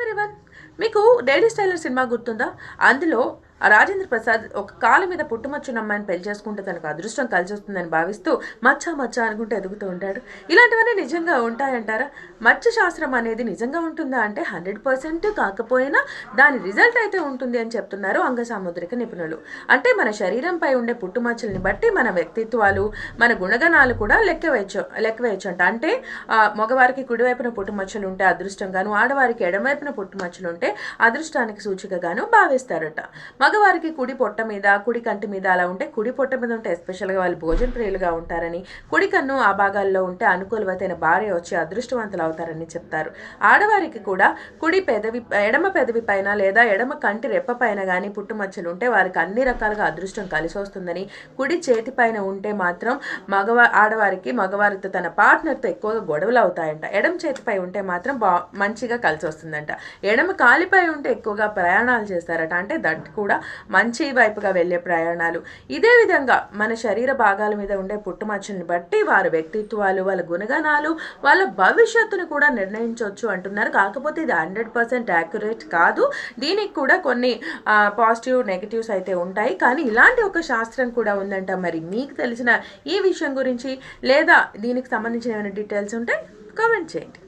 Everyone, మీకు daily styler cinema గుర్తుందా? అందులో రాజేంద్ర ప్రసాద్ ఒక కాలు మీద పుట్టుమచ్చున్న అమ్మాయిని పెళ్లి చేసుకుంటే తనకు అదృష్టం కలిసి వస్తుందని భావిస్తూ మచ్చ మచ్చ అనుకుంటూ ఎదుగుతూ ఉంటాడు. ఇలాంటివన్నీ నిజంగా ఉంటాయంటారా? మచ్చ శాస్త్రం అనేది నిజంగా ఉంటుందా అంటే 100% కాకపోయినా దాని రిజల్ట్ అయితే ఉంటుంది అని చెప్తున్నారు అంగసాముద్రిక నిపుణులు. అంటే మన శరీరంపై ఉండే పుట్టుమచ్చల్ని బట్టి మన వ్యక్తిత్వాలు, మన గుణగణాలు కూడా లెక్క వేయచ్చు అంట. అంటే మగవారికి కుడివైపున పుట్టుమచ్చలు ఉంటే అదృష్టంగాను, ఆడవారికి ఎడమవైపున పుట్టుమచ్చలు ఉంటే అదృష్టానికి సూచికగాను భావిస్తారట. మగవారికి కుడి పొట్ట మీద, కుడి కంటి మీద అలా ఉంటే, కుడి పొట్ట మీద ఉంటే ఎస్పెషల్గా వాళ్ళు భోజన ప్రియులుగా ఉంటారని, కుడి కన్ను ఆ భాగాల్లో ఉంటే అనుకూలవతైన భార్య వచ్చి అదృష్టవంతులు అవుతారని చెప్తారు. ఆడవారికి కూడా ఎడమ పెదవి పైన లేదా ఎడమ కంటి రెప్ప పైన కానీ పుట్టుమచ్చలు ఉంటే వారికి అన్ని రకాలుగా అదృష్టం కలిసి వస్తుందని, కుడి చేతి పైన ఉంటే మాత్రం ఆడవారికి మగవారితో తన పార్ట్నర్తో ఎక్కువగా గొడవలు అవుతాయంట. ఎడమ చేతిపై ఉంటే మాత్రం మంచిగా కలిసి వస్తుందంట. ఎడమ కాలిపై ఉంటే ఎక్కువగా ప్రయాణాలు చేస్తారట. అంటే దట్ కూడా మంచి వైపుగా వెళ్ళే ప్రయాణాలు. ఇదే విధంగా మన శరీర భాగాల మీద ఉండే పుట్టుమచ్చల్ని బట్టి వారి వ్యక్తిత్వాలు, వాళ్ళ గుణగణాలు, వాళ్ళ భవిష్యత్తును కూడా నిర్ణయించవచ్చు అంటున్నారు. కాకపోతే ఇది 100% యాక్యురేట్ కాదు. దీనికి కూడా కొన్ని పాజిటివ్ నెగిటివ్స్ అయితే ఉంటాయి. కానీ ఇలాంటి ఒక శాస్త్రం కూడా ఉందంట. మరి మీకు తెలిసిన ఈ విషయం గురించి లేదా దీనికి సంబంధించిన ఏమైనా డీటెయిల్స్ ఉంటే కామెంట్ చేయండి.